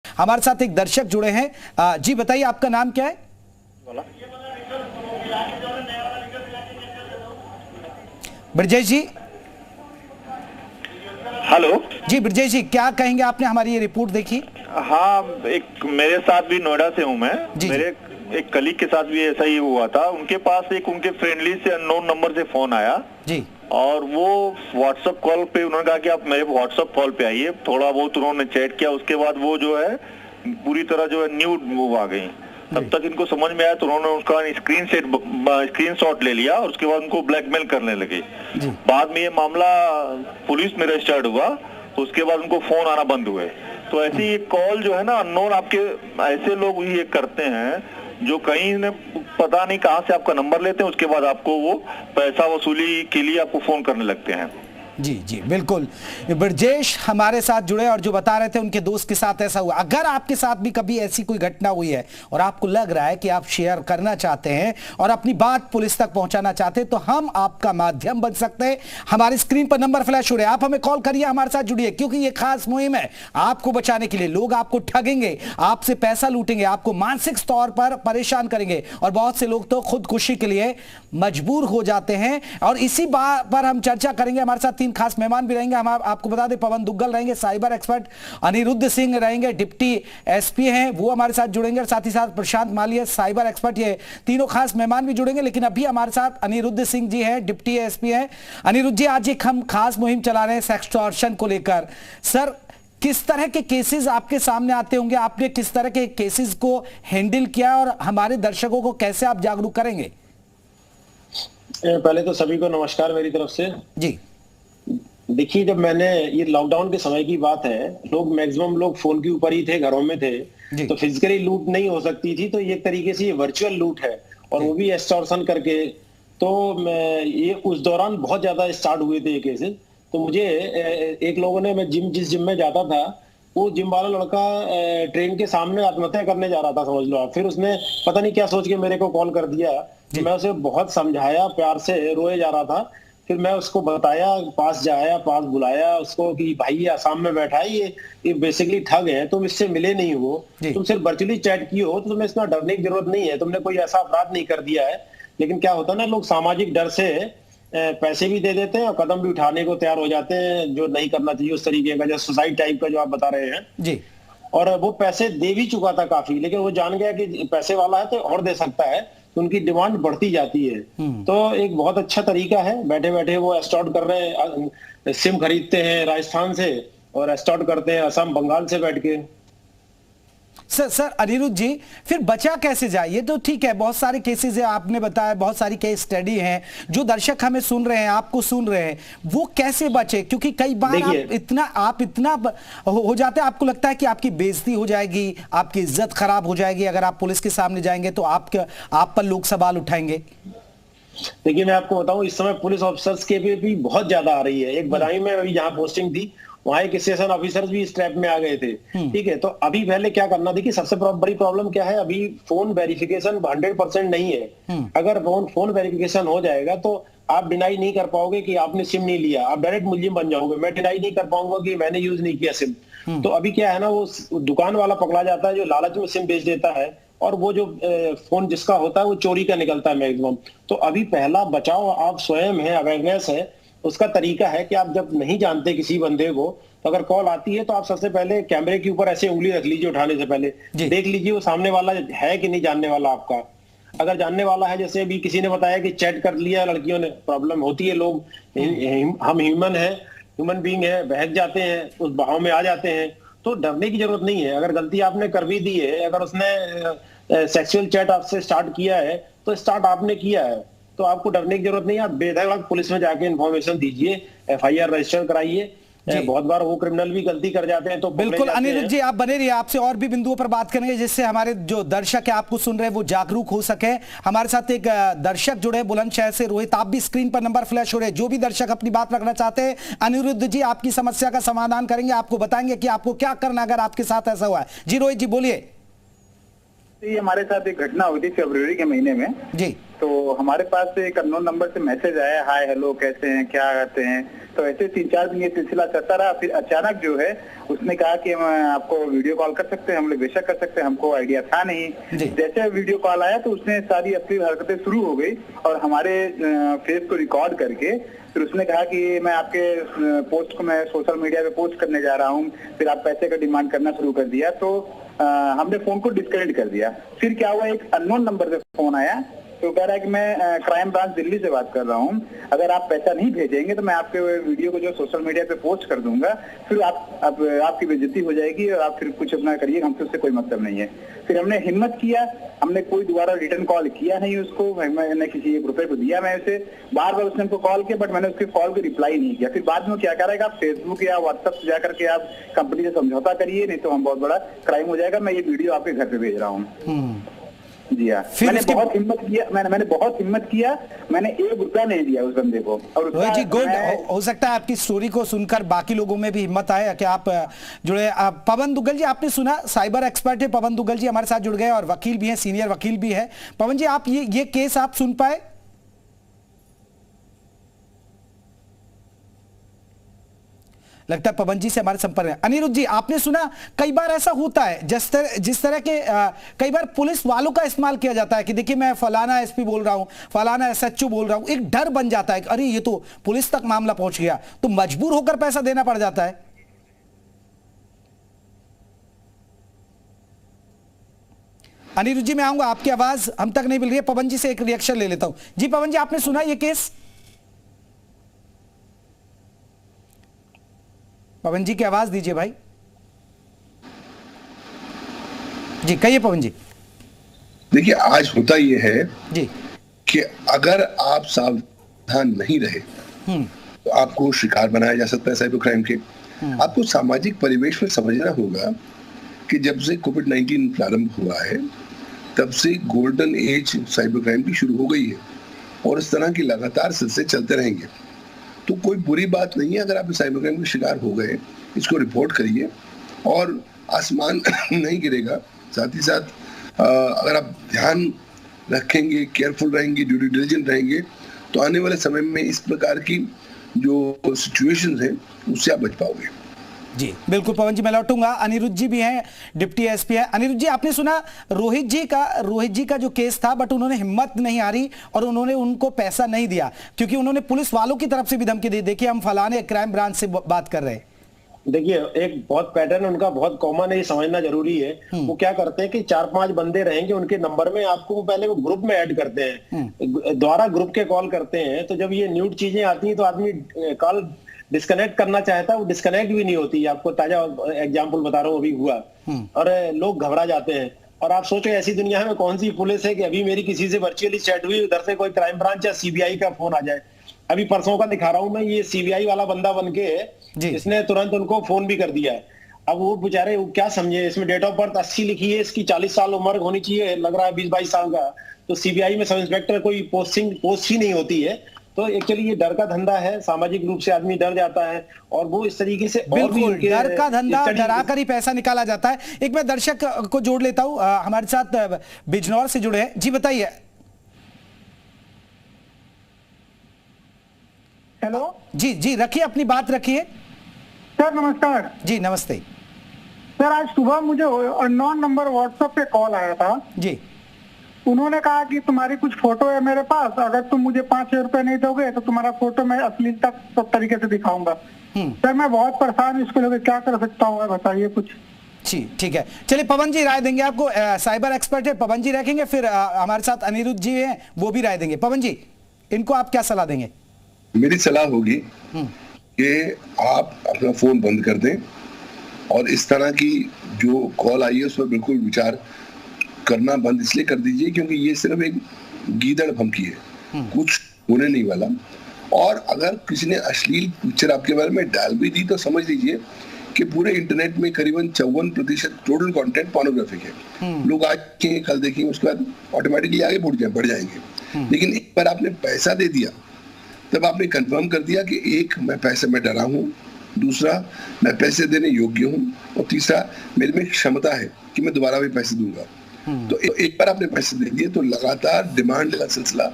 हमारे साथ एक दर्शक जुड़े हैं। जी बताइए, आपका नाम क्या है? ब्रजेश जी। हेलो जी ब्रजेश जी, क्या कहेंगे? आपने हमारी ये रिपोर्ट देखी? हाँ, एक मेरे साथ भी नोएडा से हूँ मैं। मेरे एक कलीग के साथ भी ऐसा ही हुआ था। उनके पास एक उनके फ्रेंडली से अननोन नंबर से फोन आया जी, और वो व्हाट्सएप कॉल पे उन्होंने कहा कि आप मेरे व्हाट्सएप कॉल पे आइए। थोड़ा बहुत उन्होंने चैट किया, उसके बाद वो जो है पूरी तरह जो है न्यूड मूव आ गई। तब तक इनको समझ में आया तो उन्होंने उसका स्क्रीनशॉट ले लिया और उसके बाद उनको ब्लैकमेल करने लगे। बाद में ये मामला पुलिस में रजिस्टर्ड हुआ, उसके बाद उनको फोन आना बंद हुए। तो ऐसी कॉल जो है ना अननोन, आपके ऐसे लोग ये करते हैं जो कहीं ने पता नहीं कहां से आपका नंबर लेते हैं, उसके बाद आपको वो पैसा वसूली के लिए आपको फोन करने लगते हैं। जी जी बिल्कुल, ब्रजेश हमारे साथ जुड़े और जो बता रहे थे उनके दोस्त के साथ ऐसा हुआ। अगर आपके साथ भी कभी ऐसी कोई घटना हुई है और आपको लग रहा है कि आप शेयर करना चाहते हैं और अपनी बात पुलिस तक पहुंचाना चाहते हैं तो हम आपका माध्यम बन सकते हैं। हमारी स्क्रीन पर नंबर फ्लैश हो रहे हैं, आप हमें कॉल करिए, हमारे साथ जुड़िए, क्योंकि ये खास मुहिम है आपको बचाने के लिए। लोग आपको ठगेंगे, आपसे पैसा लूटेंगे, आपको मानसिक तौर पर परेशान करेंगे और बहुत से लोग तो खुदकुशी के लिए मजबूर हो जाते हैं। और इसी बात पर हम चर्चा करेंगे। हमारे साथ खास मेहमान भी रहेंगे। हम आपको बता दें, पवन दुग्गल रहेंगे, साइबर एक्सपर्ट अनिरुद्ध सिंह रहेंगे, डिप्टी एसपी हैं, वो हमारे साथ जुड़ेंगे, और साथ ही साथ प्रशांत मालिया साइबर एक्सपर्ट। ये तीनों खास मेहमान भी जुड़ेंगे। लेकिन अभी हमारे साथ अनिरुद्ध सिंह जी हैं, डिप्टी एसपी हैं। अनिरुद्ध जी, आज एक हम खास मुहिम चला रहे हैं सेक्सटॉर्शन को लेकर। सर, किस तरह के केसेस आपके सामने आते होंगे? आपने किस तरह के केसेस को हैंडल किया और हमारे दर्शकों को कैसे आप जागरूक करेंगे? पहले तो सभी को नमस्कार मेरी तरफ से। जी देखिए, जब मैंने ये लॉकडाउन के समय की बात है, लोग मैक्सिमम लोग फोन के ऊपर ही थे, घरों में थे, तो फिजिकली लूट नहीं हो सकती थी। तो ये एक तरीके से ये वर्चुअल लूट है और वो भी एक्सटॉर्शन करके। तो ये उस दौरान बहुत ज्यादा स्टार्ट हुए थे ये केसेस। तो मुझे एक लोगों ने, मैं जिस जिम में जाता था, वो जिम वाला लड़का ट्रेन के सामने आत्महत्या करने जा रहा था, समझ लो आप। फिर उसने पता नहीं क्या सोच के मेरे को कॉल कर दिया। मैं उसे बहुत समझाया, प्यार से, रोए जा रहा था। फिर मैं उसको बताया, पास बुलाया उसको कि भाई आसाम में बैठा है, ये बेसिकली ठग है, तुम इससे मिले नहीं हो, तुम सिर्फ वर्चुअली चैट किए हो, तो तुम्हें इतना डरने की जरूरत नहीं है, तुमने कोई ऐसा अपराध नहीं कर दिया है। लेकिन क्या होता है ना, लोग सामाजिक डर से पैसे भी दे देते हैं और कदम भी उठाने को तैयार हो जाते हैं जो नहीं करना चाहिए, उस तरीके का, जैसे सुसाइड टाइप का जो आप बता रहे हैं जी। और वो पैसे दे भी चुका था काफी, लेकिन वो जान गया कि पैसे वाला है तो और दे सकता है, तो उनकी डिमांड बढ़ती जाती है। तो एक बहुत अच्छा तरीका है, बैठे बैठे वो एस्टॉर्ट कर रहे हैं, सिम खरीदते हैं राजस्थान से और एस्टॉर्ट करते हैं असम बंगाल से बैठ के। सर अनिरुद्ध जी, फिर बचा कैसे जाए? ये तो ठीक है, बहुत सारे केसेस है, आपने बताया, बहुत सारी केस स्टडी हैं। जो दर्शक हमें सुन रहे हैं, आपको सुन रहे हैं, वो कैसे बचे? क्योंकि कई बार आप इतना हो जाते हैं, आपको लगता है कि आपकी बेइज्जती हो जाएगी, आपकी इज्जत खराब हो जाएगी, अगर आप पुलिस के सामने जाएंगे तो आप पर लोग सवाल उठाएंगे। देखिए, मैं आपको बताऊं, इस समय पुलिस ऑफिसर्स के भी बहुत ज्यादा आ रही है। एक बदायूं में अभी जहां पोस्टिंग थी, वहां एक स्टेशन ऑफिसर्स भी इस ट्रैप में आ गए थे। ठीक है, तो अभी पहले क्या करना, देखिए सबसे बड़ी प्रॉब्लम क्या है, अभी फोन वेरिफिकेशन 100% नहीं है। अगर फोन वेरिफिकेशन हो जाएगा तो आप डिनाई नहीं कर पाओगे कि आपने सिम नहीं लिया, आप डायरेक्ट मुलजिम बन जाओगे। मैं डिनाई नहीं कर पाऊंगा कि मैंने यूज नहीं किया सिम। तो अभी क्या है ना, वो दुकान वाला पकड़ा जाता है जो लालच में सिम बेच देता है, और वो जो फोन जिसका होता है वो चोरी का निकलता है मैक्सिमम। तो अभी पहला बचाव आप स्वयं है, अवेयरनेस है। उसका तरीका है कि आप जब नहीं जानते किसी बंदे को, तो अगर कॉल आती है तो आप सबसे पहले कैमरे के ऊपर ऐसे उंगली रख लीजिए, उठाने से पहले देख लीजिए वो सामने वाला है कि नहीं जानने वाला आपका। अगर जानने वाला है, जैसे अभी किसी ने बताया कि चैट कर लिया लड़कियों ने, प्रॉब्लम होती है, लोग हम ह्यूमन बीइंग है, बहक जाते हैं, उस बहाव में आ जाते हैं। तो डरने की जरूरत नहीं है। अगर गलती आपने कर भी दी है, अगर उसने सेक्सुअल चैट आपसे स्टार्ट किया है तो स्टार्ट आपने किया है, तो आपको डरने की जरूरत नहीं है। आप बेधड़क पुलिस में जाके इन्फॉर्मेशन दीजिए, FIR रजिस्टर कराइए। बहुत बार वो क्रिमिनल भी गलती कर जाते हैं तो बिल्कुल। अनिरुद्ध जी, आप बने रहिए, आपसे और भी बिंदुओं पर बात करेंगे जिससे हमारे जो दर्शक है, आपको सुन रहे हैं, वो जागरूक हो सके। हमारे साथ एक दर्शक जुड़े बुलंदशहर से, रोहित। आप भी स्क्रीन पर नंबर फ्लैश हो रहे हैं, जो भी दर्शक अपनी बात रखना चाहते हैं, अनिरुद्ध जी आपकी समस्या का समाधान करेंगे, आपको बताएंगे कि आपको क्या करना अगर आपके साथ ऐसा हुआ है। जी रोहित जी, बोलिए। ये हमारे साथ एक घटना हुई थी फरवरी के महीने में। जी। तो हमारे पास एक अननोन नंबर से मैसेज आया, हाय हेलो कैसे हैं, क्या करते हैं। तो ऐसे 3-4 दिन ये सिलसिला चलता रहा। फिर अचानक जो है उसने कहा कि हम आपको वीडियो कॉल कर सकते हैं। हम लोग बेशक कर सकते हैं, हमको आइडिया था नहीं। जैसे वीडियो कॉल आया तो उसने सारी अश्लील हरकतें शुरू हो गई और हमारे फेस को रिकॉर्ड करके फिर उसने कहा कि मैं आपके पोस्ट को मैं सोशल मीडिया पे पोस्ट करने जा रहा हूँ। फिर आप पैसे का डिमांड करना शुरू कर दिया। तो हमने फोन को डिस्कनेक्ट कर दिया। फिर क्या हुआ, एक अननोन नंबर से फोन आया तो कह रहा है कि मैं क्राइम ब्रांच दिल्ली से बात कर रहा हूँ, अगर आप पैसा नहीं भेजेंगे तो मैं आपके वीडियो को जो सोशल मीडिया पे पोस्ट कर दूंगा, फिर आपकी बेइज्जती हो जाएगी और आप फिर कुछ अपना करिए, हमसे उससे कोई मतलब नहीं है। फिर हमने हिम्मत किया, हमने कोई दोबारा रिटर्न कॉल किया नहीं उसको, मैंने किसी ₹1 को दिया मैं उसे, बार बार उसने हमको कॉल किया बट मैंने उसके कॉल को रिप्लाई नहीं किया। फिर बाद में क्या कह रहा है कि आप फेसबुक या व्हाट्सएप से जाकर के आप कंपनी से समझौता करिए, नहीं तो हम बहुत बड़ा क्राइम हो जाएगा, मैं ये वीडियो आपके घर पे भेज रहा हूँ। जी हाँ, मैंने बहुत हिम्मत किया, मैंने बहुत हिम्मत किया, मैंने ₹1 नहीं दिया उस बंदे को। और रोहित जी गुड, हो सकता है आपकी स्टोरी को सुनकर बाकी लोगों में भी हिम्मत आए कि आप जुड़े। पवन दुग्गल जी, आपने सुना, साइबर एक्सपर्ट है पवन दुग्गल जी, हमारे साथ जुड़ गए और वकील भी हैं, सीनियर वकील भी है। पवन जी, आप ये केस आप सुन पाए? लगता है पवन जी से हमारे संपर्क में। अनिरुद्ध जी, आपने सुना, कई बार ऐसा होता है जिस तरह के कई बार पुलिस वालों का इस्तेमाल किया जाता है कि देखिए मैं फलाना एसपी बोल रहा हूं, फलाना एसएचओ बोल रहा हूं, एक डर बन जाता है कि अरे ये तो पुलिस तक मामला पहुंच गया, तो मजबूर होकर पैसा देना पड़ जाता है। अनिरुद्ध जी, मैं आऊंगा, आपकी आवाज हम तक नहीं मिल रही है। पवन जी से एक रिएक्शन ले लेता हूं। जी पवन जी, आपने सुना ये केस? पवन जी की आवाज दीजिए भाई। जी कहिए पवन जी। देखिए, आज होता यह है जी कि अगर आप सावधान नहीं रहे तो आपको शिकार बनाया जा सकता है साइबर क्राइम के। आपको सामाजिक परिवेश में समझना होगा कि जब से कोविड-19 प्रारंभ हुआ है तब से गोल्डन एज साइबर क्राइम की शुरू हो गई है और इस तरह की लगातार सिलसिले चलते रहेंगे। तो कोई बुरी बात नहीं है अगर आप साइबर क्राइम के शिकार हो गए, इसको रिपोर्ट करिए और आसमान नहीं गिरेगा। साथ ही साथ अगर आप ध्यान रखेंगे, केयरफुल रहेंगे, ड्यू डिलिजेंट रहेंगे, तो आने वाले समय में इस प्रकार की जो सिचुएशंस हैं उससे आप बच पाओगे। जी बिल्कुल पवन जी, मैं लौटूंगा। अनिरुद्ध जी भी हैं, डिप्टी एसपी है। अनिरुद्ध जी, आपने सुना रोहित जी का जो केस था, बट उन्होंने हिम्मत नहीं हारी और उन्होंने उनको पैसा नहीं दिया क्योंकि उन्होंने पुलिस वालों की तरफ से भी धमकी दी। देखिए हम फलाने क्राइम ब्रांच से बात कर रहे हैं। देखिए, एक बहुत पैटर्न उनका बहुत कॉमन है, ये समझना जरूरी है। वो क्या करते हैं कि 4-5 बंदे रहेंगे उनके नंबर में, आपको पहले वो ग्रुप में ऐड करते हैं, द्वारा ग्रुप के कॉल करते हैं। तो जब ये न्यूड चीजें आती हैं तो आदमी कॉल डिस्कनेक्ट करना चाहता है, वो डिस्कनेक्ट भी नहीं होती। आपको ताजा एग्जांपल बता रहा हूँ, अभी हुआ, और लोग घबरा जाते हैं। और आप सोचो ऐसी दुनिया में कौन सी पुलिस है कि अभी मेरी किसी से वर्चुअली चैट हुई, उधर से कोई क्राइम ब्रांच या सीबीआई का फोन आ जाए। अभी परसों का दिखा रहा हूं मैं, ये सीबीआई वाला बंदा बन के इसने तुरंत उनको फोन भी कर दिया है। अब वो बेचारे क्या समझे, इसमें डेट ऑफ बर्थ 80 लिखी है, इसकी 40 साल उम्र होनी चाहिए, लग रहा है 20-22 साल का। तो सीबीआई में सब इंस्पेक्टर कोई पोस्ट ही नहीं होती है। तो एक्चुअली ये डर का धंधा है, सामाजिक रूप से आदमी डर जाता है और वो इस तरीके से बिल्कुल डर का धंधा, डरा कर ही पैसा निकाला जाता है। एक मैं दर्शक को जोड़ लेता हूं, हमारे साथ बिजनौर से जुड़े हैं। जी बताइए। हेलो जी जी, रखिए अपनी बात रखिए। सर नमस्कार। जी नमस्ते सर, आज सुबह मुझे अननोन नंबर व्हाट्सएप पे कॉल आया था जी। उन्होंने कहा कि तुम्हारी कुछ फोटो है मेरे पास, अगर तुम मुझे 5,000 रुपए नहीं दोगे तो तुम्हारा फोटो मैं अश्लीलता सब तरीके से दिखाऊंगा। सर मैं बहुत परेशान हूँ, इसको लेकर क्या कर सकता हूँ, बताइए कुछ। जी ठीक है, चलिए पवन जी राय देंगे आपको, साइबर एक्सपर्ट है पवन जी रखेंगे, फिर हमारे साथ अनिरुद्ध जी हैं वो भी राय देंगे। पवन जी, इनको आप क्या सलाह देंगे? मेरी सलाह होगी कि आप अपना फोन बंद कर दें और इस तरह की जो कॉल आई है उस पर बिल्कुल विचार करना बंद इसलिए कर दीजिए क्योंकि ये सिर्फ एक गीदड़ भमकी है, कुछ होने नहीं वाला। और अगर किसी ने अश्लील पिक्चर आपके बारे में डाल भी दी तो समझ लीजिए कि पूरे इंटरनेट में करीबन 54% टोटल कंटेंट पोर्नोग्राफिक है। लोग आज देखेंगे, कल देखेंगे, उसके बाद ऑटोमेटिकली आगे बढ़ जाएंगे। लेकिन एक बार आपने पैसा दे दिया तब आपने कंफर्म कर दिया कि एक, मैं पैसे में डरा हूँ, दूसरा मैं पैसे देने योग्य हूँ, और तीसरा मेरे में क्षमता है कि मैं दोबारा भी पैसे दूंगा। तो एक बार आपने पैसे दे दिए तो लगातार डिमांड का सिलसिला